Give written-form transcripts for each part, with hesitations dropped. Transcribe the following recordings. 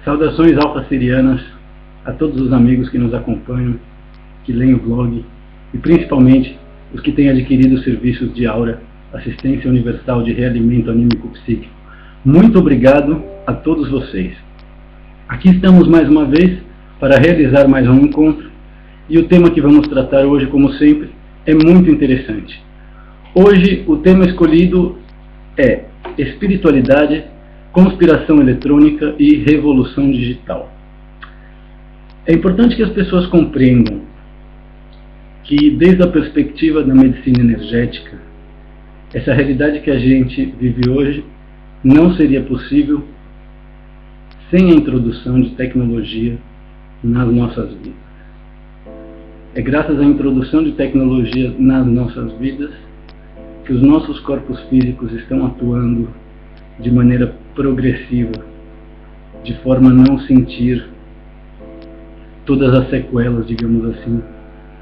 Saudações alfa-sirianas a todos os amigos que nos acompanham, que leem o blog e principalmente os que têm adquirido os serviços de Aura, Assistência Universal de Realimento Anímico Psíquico. Muito obrigado a todos vocês. Aqui estamos mais uma vez para realizar mais um encontro e o tema que vamos tratar hoje, como sempre, é muito interessante. Hoje o tema escolhido é espiritualidade, conspiração eletrônica e revolução digital. É importante que as pessoas compreendam que, desde a perspectiva da medicina energética, essa realidade que a gente vive hoje não seria possível sem a introdução de tecnologia nas nossas vidas. É graças à introdução de tecnologia nas nossas vidas que os nossos corpos físicos estão atuando de maneira progressiva, de forma a não sentir todas as sequelas, digamos assim,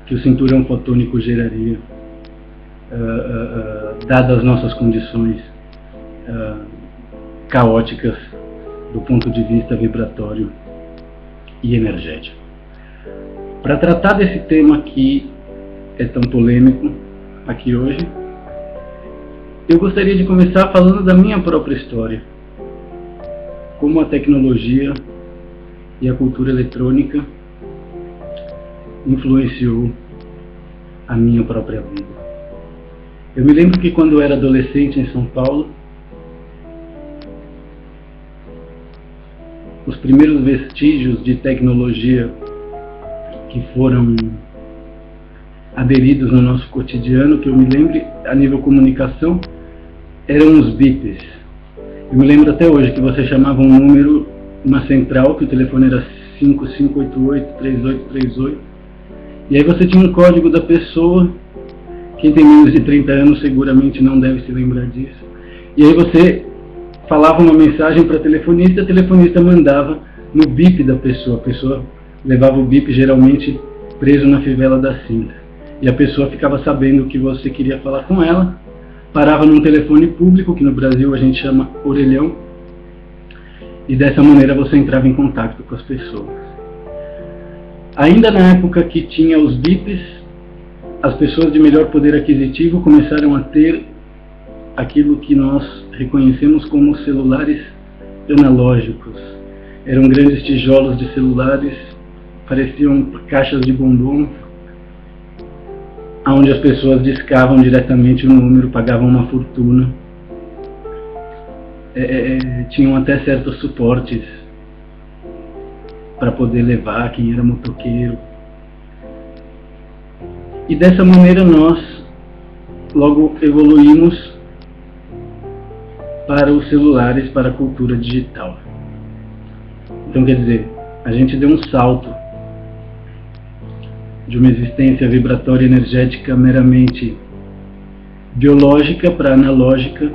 que o cinturão fotônico geraria, dadas as nossas condições caóticas do ponto de vista vibratório e energético. Para tratar desse tema que é tão polêmico aqui hoje, eu gostaria de começar falando da minha própria história, como a tecnologia e a cultura eletrônica influenciou a minha própria vida. Eu me lembro que quando eu era adolescente em São Paulo, os primeiros vestígios de tecnologia que foram aderidos no nosso cotidiano, que eu me lembro a nível comunicação, eram os bips. Eu me lembro até hoje que você chamava um número, uma central, que o telefone era 5588-3838, e aí você tinha um código da pessoa. Quem tem menos de 30 anos seguramente não deve se lembrar disso. E aí você falava uma mensagem para a telefonista mandava no bip da pessoa. A pessoa levava o bip geralmente preso na fivela da cinta. E a pessoa ficava sabendo que você queria falar com ela, parava num telefone público, que no Brasil a gente chama orelhão, e dessa maneira você entrava em contato com as pessoas. Ainda na época que tinha os bips, as pessoas de melhor poder aquisitivo começaram a ter aquilo que nós reconhecemos como celulares analógicos. Eram grandes tijolos de celulares, pareciam caixas de bombom, onde as pessoas discavam diretamente o número, pagavam uma fortuna. Tinham até certos suportes para poder levar quem era motoqueiro. E dessa maneira nós logo evoluímos para os celulares, para a cultura digital. Então, quer dizer, a gente deu um salto de uma existência vibratória energética meramente biológica para analógica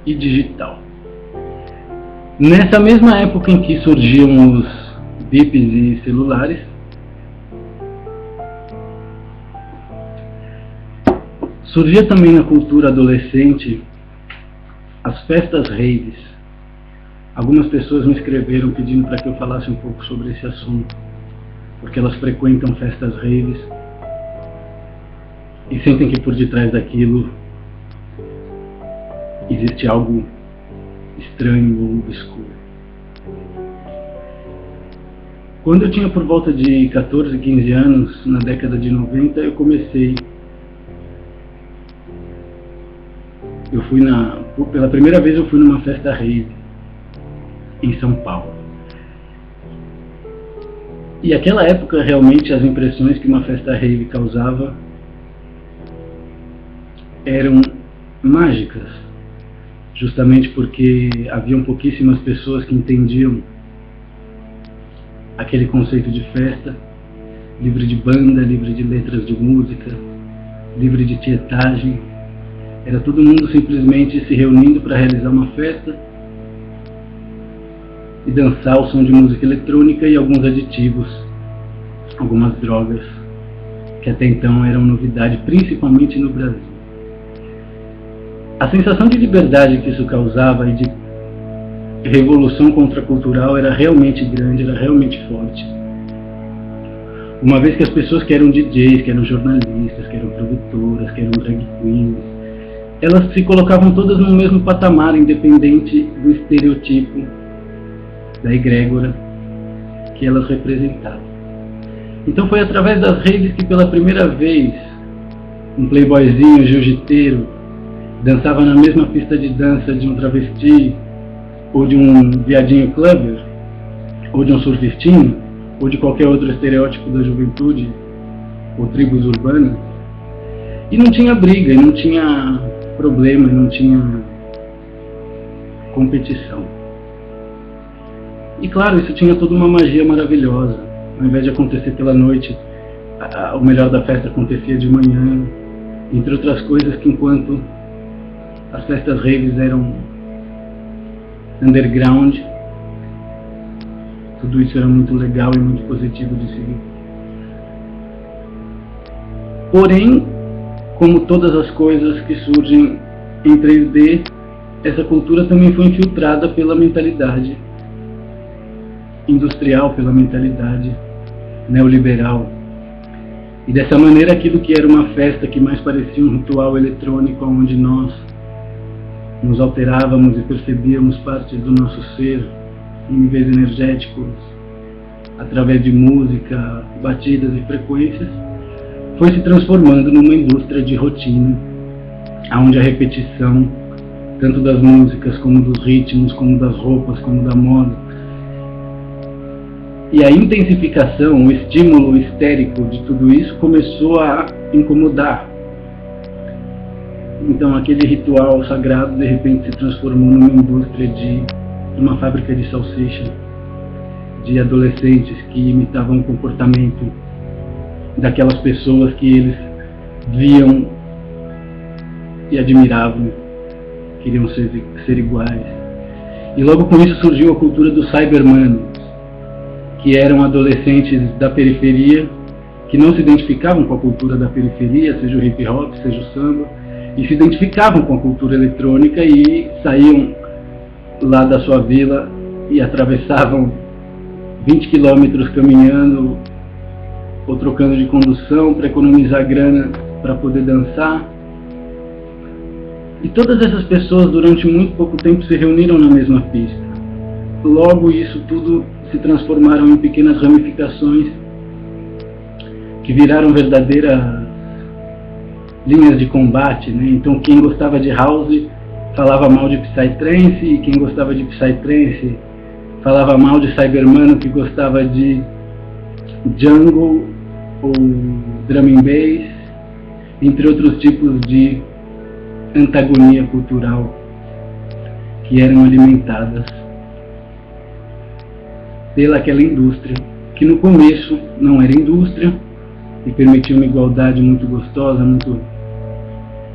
e digital. Nessa mesma época em que surgiam os bips e celulares, surgia também na cultura adolescente as festas raves. Algumas pessoas me escreveram pedindo para que eu falasse um pouco sobre esse assunto, porque elas frequentam festas raves e sentem que por detrás daquilo existe algo estranho ou obscuro. Quando eu tinha por volta de 14, 15 anos, na década de 90, eu comecei. Pela primeira vez eu fui numa festa rave em São Paulo. E aquela época realmente as impressões que uma festa rave causava eram mágicas, justamente porque haviam pouquíssimas pessoas que entendiam aquele conceito de festa, livre de banda, livre de letras de música, livre de tietagem. Era todo mundo simplesmente se reunindo para realizar uma festa e dançar ao som de música eletrônica e alguns aditivos, algumas drogas, que até então eram novidade, principalmente no Brasil. A sensação de liberdade que isso causava e de revolução contracultural era realmente grande, era realmente forte. Uma vez que as pessoas que eram DJs, que eram jornalistas, que eram produtoras, que eram drag queens, elas se colocavam todas no mesmo patamar, independente do estereotipo, da egrégora que elas representavam. Então foi através das redes que pela primeira vez um playboyzinho jiu-jiteiro dançava na mesma pista de dança de um travesti, ou de um viadinho clubber, ou de um surfistinho, ou de qualquer outro estereótipo da juventude, ou tribos urbanas. E não tinha briga, e não tinha problema, e não tinha competição. E claro, isso tinha toda uma magia maravilhosa. Ao invés de acontecer pela noite, o melhor da festa acontecia de manhã, entre outras coisas que enquanto as festas raves eram underground, tudo isso era muito legal e muito positivo de se ver. Porém, como todas as coisas que surgem em 3D, essa cultura também foi infiltrada pela mentalidade industrial, pela mentalidade neoliberal. E dessa maneira, aquilo que era uma festa que mais parecia um ritual eletrônico, onde nós nos alterávamos e percebíamos partes do nosso ser, níveis energéticos, através de música, batidas e frequências, foi se transformando numa indústria de rotina, onde a repetição, tanto das músicas, como dos ritmos, como das roupas, como da moda, e a intensificação, o estímulo histérico de tudo isso começou a incomodar. Então aquele ritual sagrado de repente se transformou numa indústria de uma fábrica de salsicha, de adolescentes que imitavam o comportamento daquelas pessoas que eles viam e admiravam, queriam ser iguais. E logo com isso surgiu a cultura dos cybermanos, que eram adolescentes da periferia, que não se identificavam com a cultura da periferia, seja o hip hop, seja o samba, e se identificavam com a cultura eletrônica e saíam lá da sua vila e atravessavam 20 quilômetros caminhando ou trocando de condução para economizar grana para poder dançar. E todas essas pessoas durante muito pouco tempo se reuniram na mesma pista. Logo isso tudo se transformaram em pequenas ramificações que viraram verdadeiras linhas de combate, né? Então quem gostava de house falava mal de psytrance, e quem gostava de psytrance falava mal de cybermano que gostava de jungle ou drum and bass, entre outros tipos de antagonia cultural que eram alimentadas pelaquela indústria, que no começo não era indústria e permitia uma igualdade muito gostosa, muito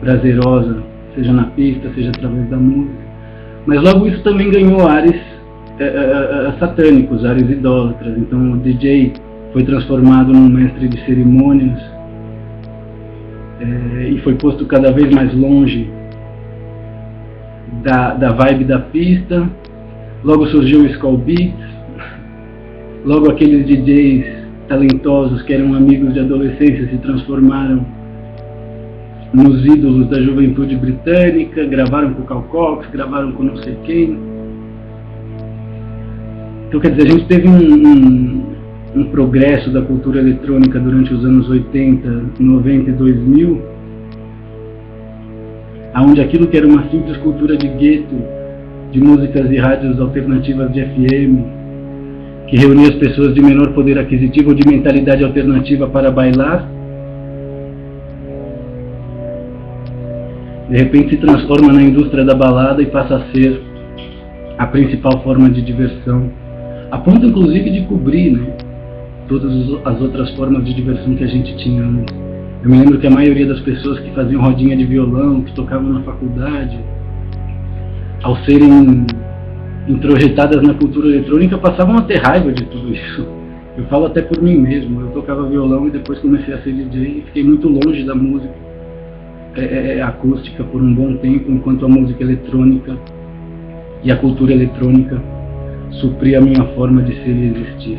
prazerosa, seja na pista, seja através da música, mas logo isso também ganhou ares satânicos, ares idólatras. Então o DJ foi transformado num mestre de cerimônias e foi posto cada vez mais longe da vibe da pista. Logo surgiu o Skull Beats, logo aqueles DJs talentosos que eram amigos de adolescência se transformaram nos ídolos da juventude britânica, gravaram com o Carl Cox, gravaram com não sei quem. Então quer dizer, a gente teve um progresso da cultura eletrônica durante os anos 80, 90 e 2000, onde aquilo que era uma simples cultura de gueto, de músicas e rádios alternativas de FM, que reunia as pessoas de menor poder aquisitivo ou de mentalidade alternativa para bailar, de repente se transforma na indústria da balada e passa a ser a principal forma de diversão, a ponto inclusive de cobrir, né, todas as outras formas de diversão que a gente tinha antes. Eu me lembro que a maioria das pessoas que faziam rodinha de violão, que tocavam na faculdade, ao serem introjetadas na cultura eletrônica, passavam a ter raiva de tudo isso. Eu falo até por mim mesmo. Eu tocava violão e depois comecei a ser DJ e fiquei muito longe da música acústica por um bom tempo, enquanto a música eletrônica e a cultura eletrônica suprir a minha forma de ser e existir.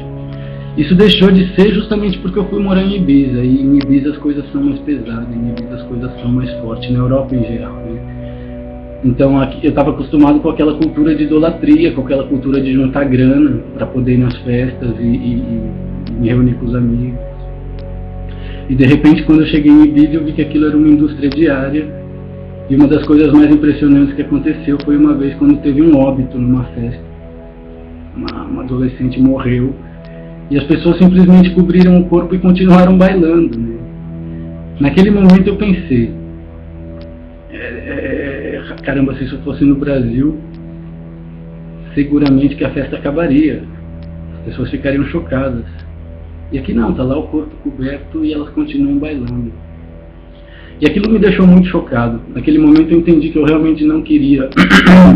Isso deixou de ser justamente porque eu fui morar em Ibiza, e em Ibiza as coisas são mais pesadas, em Ibiza as coisas são mais fortes, na Europa em geral, né? Então aqui, eu estava acostumado com aquela cultura de idolatria, com aquela cultura de juntar grana para poder ir nas festas e me reunir com os amigos. E de repente, quando eu cheguei em Ibiza, eu vi que aquilo era uma indústria diária. E uma das coisas mais impressionantes que aconteceu foi uma vez quando teve um óbito numa festa. Uma adolescente morreu. E as pessoas simplesmente cobriram o corpo e continuaram bailando, né? Naquele momento eu pensei, caramba, se isso fosse no Brasil, seguramente que a festa acabaria. As pessoas ficariam chocadas. E aqui não, tá lá o corpo coberto e elas continuam bailando. E aquilo me deixou muito chocado. Naquele momento eu entendi que eu realmente não queria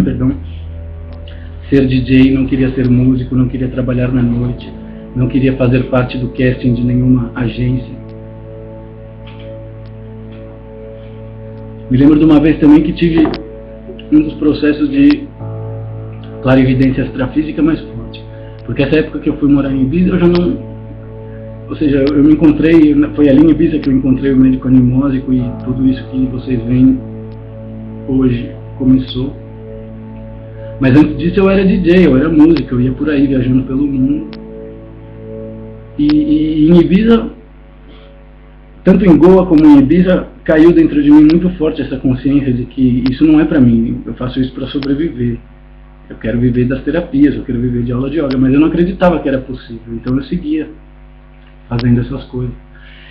perdão, ser DJ, não queria ser músico, não queria trabalhar na noite, não queria fazer parte do casting de nenhuma agência. Me lembro de uma vez também que tive um dos processos de clarividência extrafísica mais forte. Porque essa época que eu fui morar em Ibiza, eu já não... Ou seja, eu me encontrei, foi ali em Ibiza que eu encontrei o médico animósico e tudo isso que vocês veem hoje começou. Mas antes disso eu era DJ, eu era músico, eu ia por aí viajando pelo mundo. E em Ibiza, tanto em Goa como em Ibiza, caiu dentro de mim muito forte essa consciência de que isso não é pra mim, eu faço isso para sobreviver. Eu quero viver das terapias, eu quero viver de aula de yoga, mas eu não acreditava que era possível, então eu seguia fazendo essas coisas.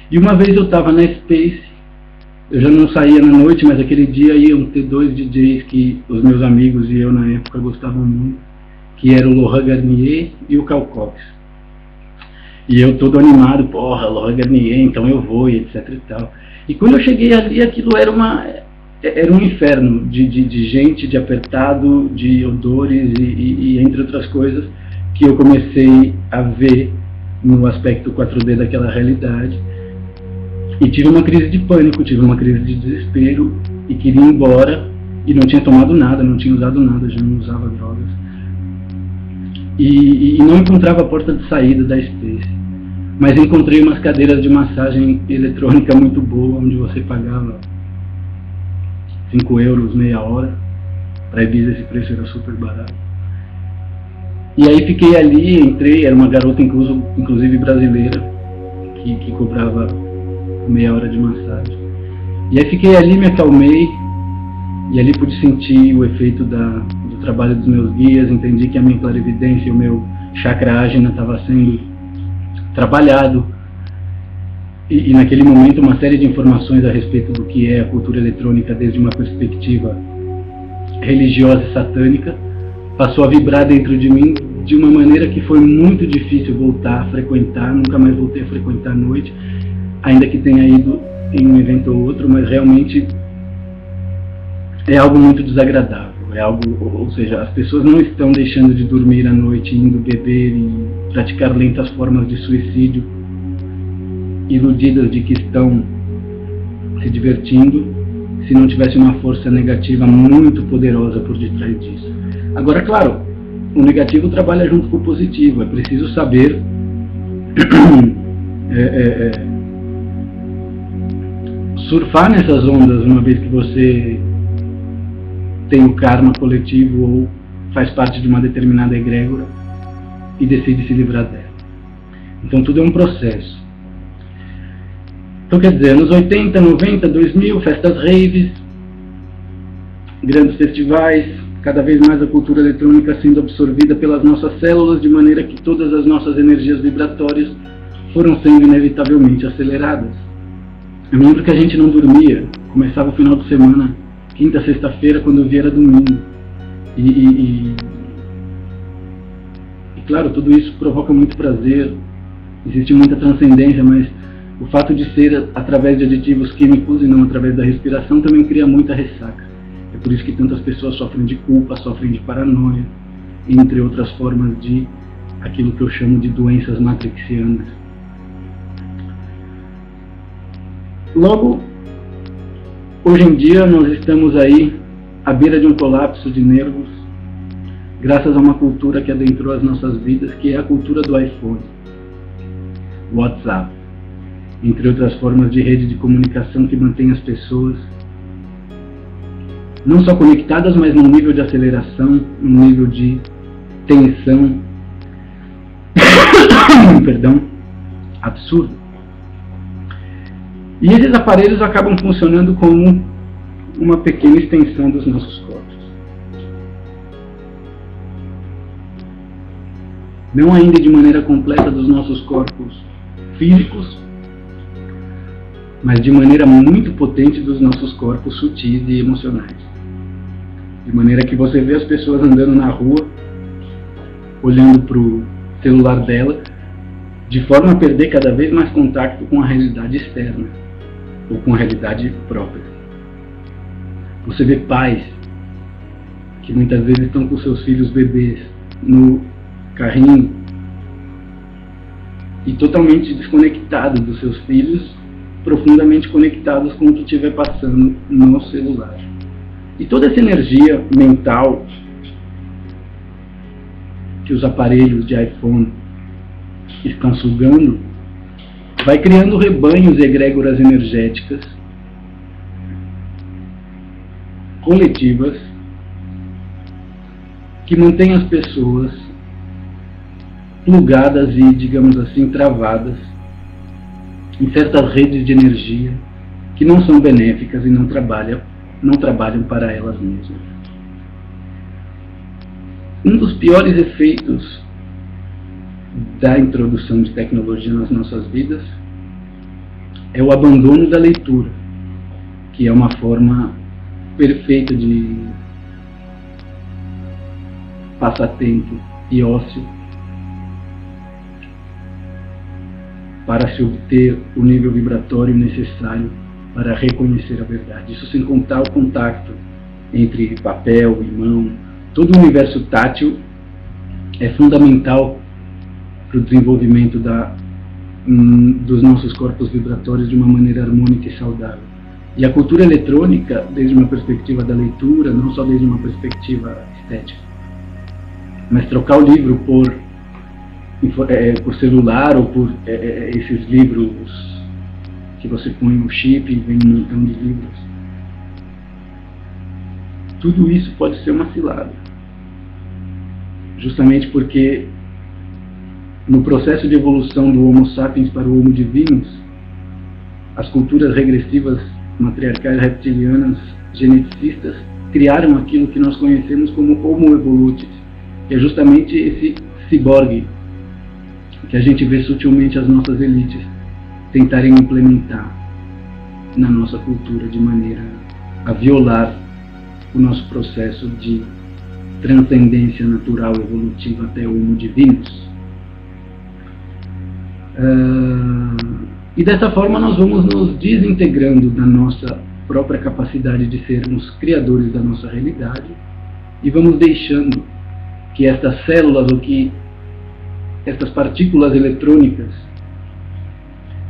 E uma vez eu estava na Space, eu já não saía na noite, mas aquele dia iam ter dois DJs que os meus amigos e eu na época gostavam muito, que eram o Laurent Garnier e o Carl Cox. E eu todo animado, porra, Laurent Garnier, então eu vou, e etc e tal. E quando eu cheguei ali, aquilo era um inferno de gente, de apertado, de odores e entre outras coisas, que eu comecei a ver no aspecto 4D daquela realidade. E tive uma crise de pânico, tive uma crise de desespero e queria ir embora e não tinha tomado nada, não tinha usado nada, já não usava drogas. E não encontrava a porta de saída da Space. Mas encontrei umas cadeiras de massagem eletrônica muito boa, onde você pagava 5 euros meia hora. Para Ibiza esse preço era super barato. E aí fiquei ali, entrei, era uma garota inclusive brasileira, que cobrava meia hora de massagem. E aí fiquei ali, me acalmei, e ali pude sentir o efeito do trabalho dos meus guias, entendi que a minha clarividência e o meu chakra ágina estava sendo trabalhado. E naquele momento uma série de informações a respeito do que é a cultura eletrônica desde uma perspectiva religiosa e satânica passou a vibrar dentro de mim de uma maneira que foi muito difícil voltar a frequentar. Nunca mais voltei a frequentar a noite, ainda que tenha ido em um evento ou outro, mas realmente é algo muito desagradável. É algo, ou seja, as pessoas não estão deixando de dormir à noite, indo beber e praticar lentas formas de suicídio, iludidas de que estão se divertindo, se não tivesse uma força negativa muito poderosa por detrás disso. Agora, claro, o negativo trabalha junto com o positivo. É preciso saber surfar nessas ondas uma vez que você tem o karma coletivo ou faz parte de uma determinada egrégora e decide se livrar dela. Então tudo é um processo. Então quer dizer, anos 80, 90, 2000, festas raves, grandes festivais, cada vez mais a cultura eletrônica sendo absorvida pelas nossas células, de maneira que todas as nossas energias vibratórias foram sendo inevitavelmente aceleradas. Eu me lembro que a gente não dormia, começava o final de semana, quinta, sexta-feira, quando eu via era domingo. E claro, tudo isso provoca muito prazer, existe muita transcendência, mas o fato de ser através de aditivos químicos e não através da respiração também cria muita ressaca. É por isso que tantas pessoas sofrem de culpa, sofrem de paranoia, entre outras formas de aquilo que eu chamo de doenças matrixianas. Logo, hoje em dia nós estamos aí à beira de um colapso de nervos, graças a uma cultura que adentrou as nossas vidas, que é a cultura do iPhone, WhatsApp, entre outras formas de rede de comunicação que mantém as pessoas não só conectadas, mas num nível de aceleração, num nível de tensão, perdão, absurdo. E esses aparelhos acabam funcionando como uma pequena extensão dos nossos corpos. Não ainda de maneira completa dos nossos corpos físicos, mas de maneira muito potente dos nossos corpos sutis e emocionais. De maneira que você vê as pessoas andando na rua, olhando para o celular dela, de forma a perder cada vez mais contato com a realidade externa, ou com a realidade própria. Você vê pais que muitas vezes estão com seus filhos bebês no carrinho e totalmente desconectados dos seus filhos, profundamente conectados com o que estiver passando no celular. E toda essa energia mental que os aparelhos de iPhone estão sugando vai criando rebanhos e egrégoras energéticas coletivas que mantêm as pessoas plugadas e, digamos assim, travadas em certas redes de energia que não são benéficas e não trabalham para elas mesmas. Um dos piores efeitos da introdução de tecnologia nas nossas vidas é o abandono da leitura, que é uma forma perfeita de passatempo e ócio para se obter o nível vibratório necessário para reconhecer a verdade. Isso sem contar o contato entre papel e mão. Todo o universo tátil é fundamental para o desenvolvimento dos nossos corpos vibratórios de uma maneira harmônica e saudável. E a cultura eletrônica, desde uma perspectiva da leitura, não só desde uma perspectiva estética, mas trocar o livro por celular ou por esses livros que você põe no chip e vem um montão de livros. Tudo isso pode ser uma cilada. Justamente porque no processo de evolução do Homo sapiens para o Homo divinus, as culturas regressivas, matriarcais, reptilianas, geneticistas, criaram aquilo que nós conhecemos como Homo evolutis, que é justamente esse ciborgue que a gente vê sutilmente as nossas elites tentarem implementar na nossa cultura de maneira a violar o nosso processo de transcendência natural evolutiva até o Homo divinus. E dessa forma nós vamos nos desintegrando da nossa própria capacidade de sermos criadores da nossa realidade e vamos deixando que estas células ou que estas partículas eletrônicas,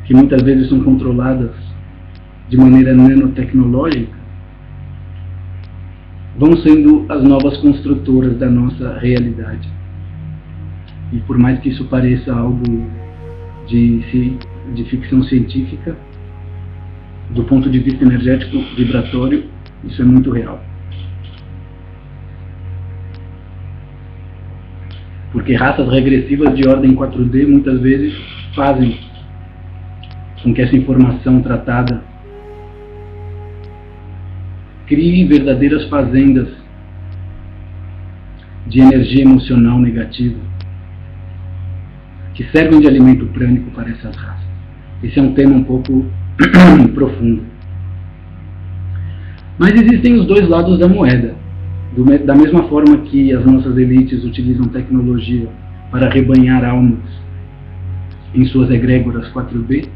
que muitas vezes são controladas de maneira nanotecnológica, vão sendo as novas construtoras da nossa realidade. E por mais que isso pareça algo de ficção científica, do ponto de vista energético vibratório, isso é muito real. Porque raças regressivas de ordem 4D muitas vezes fazem com que essa informação tratada crie verdadeiras fazendas de energia emocional negativa que servem de alimento prânico para essas raças. Esse é um tema um pouco profundo. Mas existem os dois lados da moeda. Da mesma forma que as nossas elites utilizam tecnologia para arrebanhar almas em suas egrégoras 4B,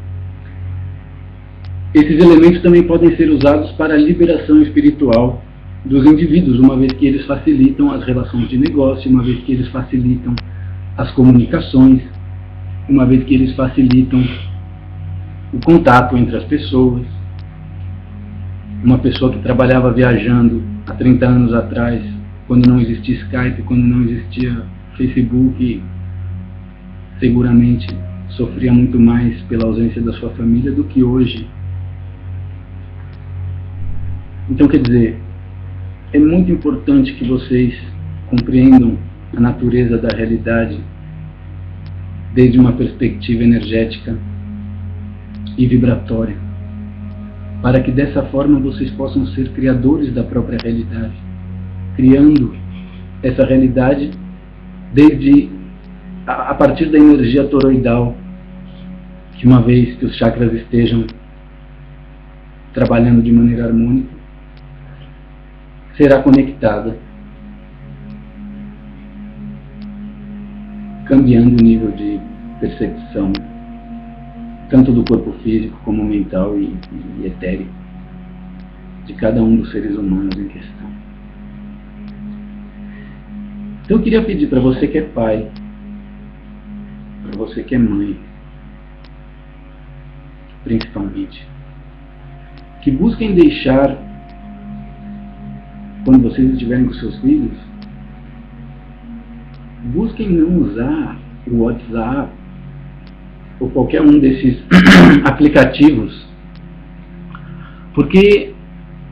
esses elementos também podem ser usados para a liberação espiritual dos indivíduos, uma vez que eles facilitam as relações de negócio, uma vez que eles facilitam as comunicações, uma vez que eles facilitam o contato entre as pessoas. Uma pessoa que trabalhava viajando há 30 anos atrás quando não existia Skype, quando não existia Facebook, seguramente sofria muito mais pela ausência da sua família do que hoje. Então, quer dizer, é muito importante que vocês compreendam a natureza da realidade desde uma perspectiva energética e vibratória, para que dessa forma vocês possam ser criadores da própria realidade, criando essa realidade desde a partir da energia toroidal, que uma vez que os chakras estejam trabalhando de maneira harmônica, será conectada, cambiando o nível de percepção, tanto do corpo físico como mental e etérico, de cada um dos seres humanos em questão. Então eu queria pedir para você que é pai, para você que é mãe, principalmente, que busquem deixar, quando vocês estiverem com seus filhos, busquem não usar o WhatsApp ou qualquer um desses aplicativos, porque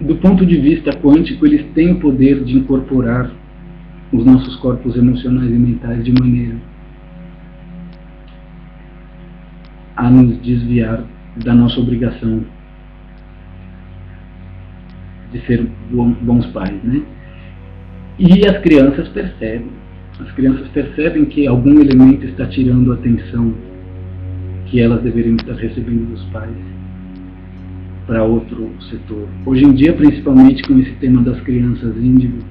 do ponto de vista quântico eles têm o poder de incorporar os nossos corpos emocionais e mentais de maneira a nos desviar da nossa obrigação de ser bons pais, né? E as crianças percebem que algum elemento está tirando a atenção que elas deveriam estar recebendo dos pais para outro setor. Hoje em dia, principalmente com esse tema das crianças índigos,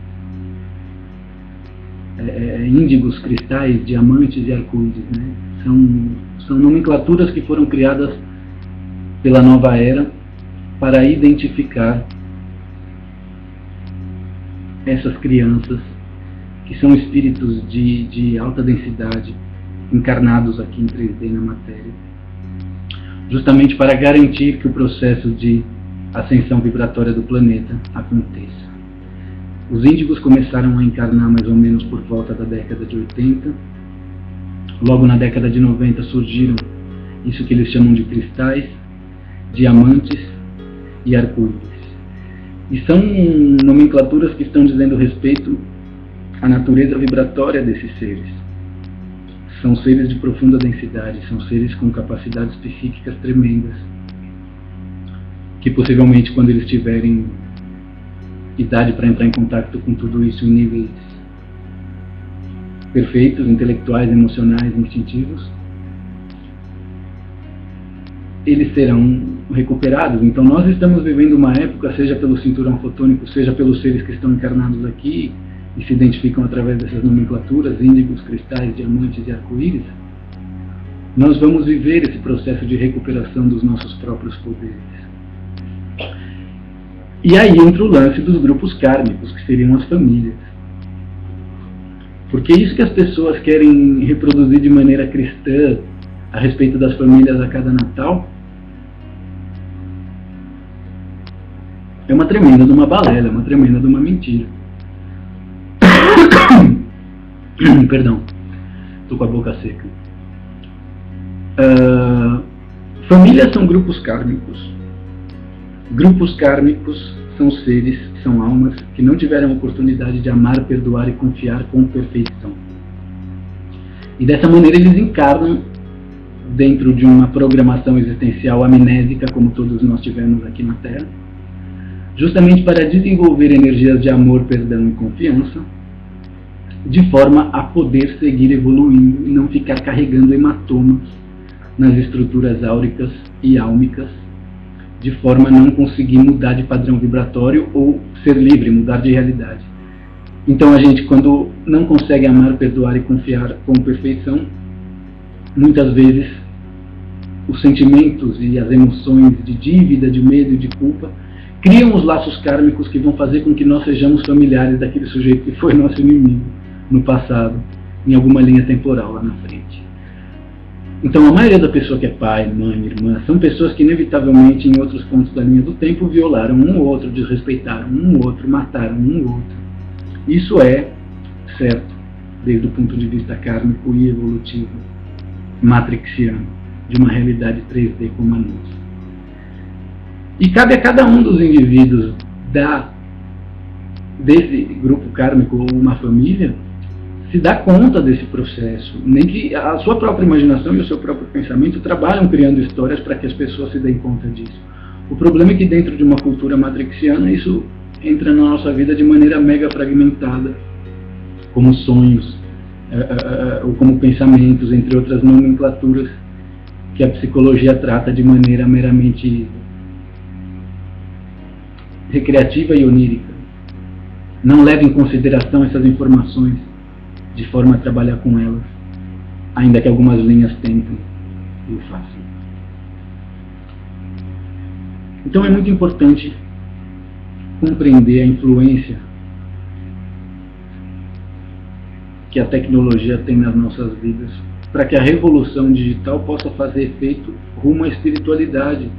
cristais, diamantes e arco-íris, né? São nomenclaturas que foram criadas pela nova era para identificar essas crianças que são espíritos de alta densidade encarnados aqui em 3D na matéria, justamente para garantir que o processo de ascensão vibratória do planeta aconteça. Os índigos começaram a encarnar mais ou menos por volta da década de 80. Logo na década de 90 surgiram isso que eles chamam de cristais, diamantes e arco-íris. E são nomenclaturas que estão dizendo respeito à natureza vibratória desses seres. São seres de profunda densidade, são seres com capacidades psíquicas tremendas, que possivelmente quando eles tiverem idade para entrar em contato com tudo isso em níveis perfeitos, intelectuais, emocionais, instintivos, eles serão recuperados. Então nós estamos vivendo uma época, seja pelo cinturão fotônico, seja pelos seres que estão encarnados aqui e se identificam através dessas nomenclaturas, índigos, cristais, diamantes e arco-íris, nós vamos viver esse processo de recuperação dos nossos próprios poderes. E aí entra o lance dos grupos kármicos, que seriam as famílias. Porque isso que as pessoas querem reproduzir de maneira cristã a respeito das famílias a cada Natal é uma tremenda de uma balela, é uma tremenda de uma mentira. Perdão, estou com a boca seca. Famílias são grupos kármicos. Grupos kármicos são seres, são almas que não tiveram a oportunidade de amar, perdoar e confiar com perfeição. E dessa maneira eles encarnam dentro de uma programação existencial amnésica, como todos nós tivemos aqui na Terra, justamente para desenvolver energias de amor, perdão e confiança, de forma a poder seguir evoluindo e não ficar carregando hematomas nas estruturas áuricas e álmicas, de forma a não conseguir mudar de padrão vibratório ou ser livre, mudar de realidade. Então a gente, quando não consegue amar, perdoar e confiar com perfeição, muitas vezes os sentimentos e as emoções de dívida, de medo e de culpa criam os laços kármicos que vão fazer com que nós sejamos familiares daquele sujeito que foi nosso inimigo no passado, em alguma linha temporal lá na frente. Então a maioria da pessoa que é pai, mãe, irmã, são pessoas que inevitavelmente em outros pontos da linha do tempo violaram um ou outro, desrespeitaram um ou outro, mataram um ou outro. Isso é certo, desde o ponto de vista kármico e evolutivo, matrixiano, de uma realidade 3D como a nossa. E cabe a cada um dos indivíduos desse grupo kármico ou uma família se dar conta desse processo, nem que a sua própria imaginação e o seu próprio pensamento trabalham criando histórias para que as pessoas se deem conta disso. O problema é que dentro de uma cultura matrixiana isso entra na nossa vida de maneira mega fragmentada, como sonhos, ou como pensamentos, entre outras nomenclaturas que a psicologia trata de maneira meramente recreativa e onírica. Não leva em consideração essas informações de forma a trabalhar com elas, ainda que algumas linhas tentem e o façam. Então é muito importante compreender a influência que a tecnologia tem nas nossas vidas, para que a revolução digital possa fazer efeito rumo à espiritualidade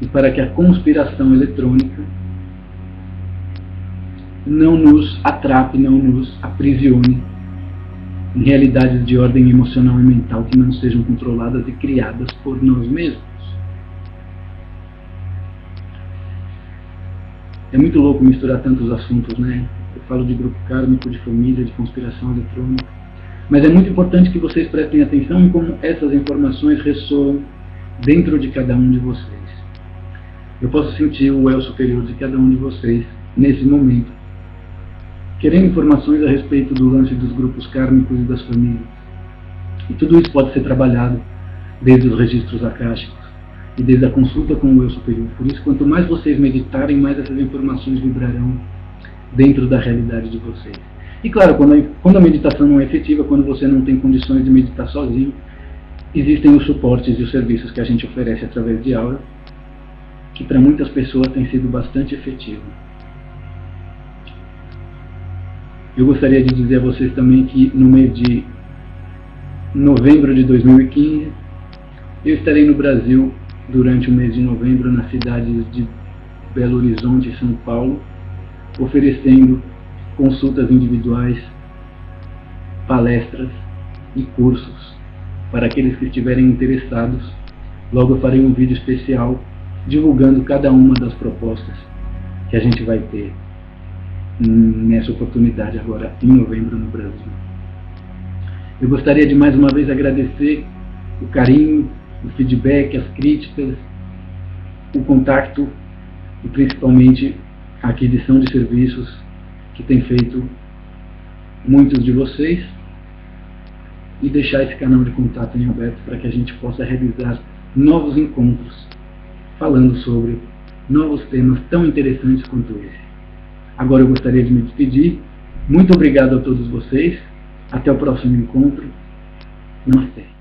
e para que a conspiração eletrônica não nos atrape, não nos aprisione em realidades de ordem emocional e mental que não sejam controladas e criadas por nós mesmos. É muito louco misturar tantos assuntos, né? Eu falo de grupo kármico, de família, de conspiração eletrônica, mas é muito importante que vocês prestem atenção em como essas informações ressoam dentro de cada um de vocês. Eu posso sentir o eu superior de cada um de vocês nesse momento, querendo informações a respeito do lance dos grupos kármicos e das famílias. E tudo isso pode ser trabalhado desde os registros akáshicos e desde a consulta com o eu superior. Por isso, quanto mais vocês meditarem, mais essas informações vibrarão dentro da realidade de vocês. E claro, quando a meditação não é efetiva, quando você não tem condições de meditar sozinho, existem os suportes e os serviços que a gente oferece através de aura, que para muitas pessoas tem sido bastante efetivo. Eu gostaria de dizer a vocês também que no mês de novembro de 2015, eu estarei no Brasil durante o mês de novembro, nas cidades de Belo Horizonte e São Paulo, oferecendo consultas individuais, palestras e cursos para aqueles que estiverem interessados. Logo eu farei um vídeo especial divulgando cada uma das propostas que a gente vai ter nessa oportunidade agora em novembro no Brasil. Eu gostaria de mais uma vez agradecer o carinho, o feedback, as críticas, o contato e principalmente a aquisição de serviços que tem feito muitos de vocês, e deixar esse canal de contato em aberto para que a gente possa realizar novos encontros falando sobre novos temas tão interessantes quanto esse. Agora eu gostaria de me despedir. Muito obrigado a todos vocês. Até o próximo encontro. Namastê.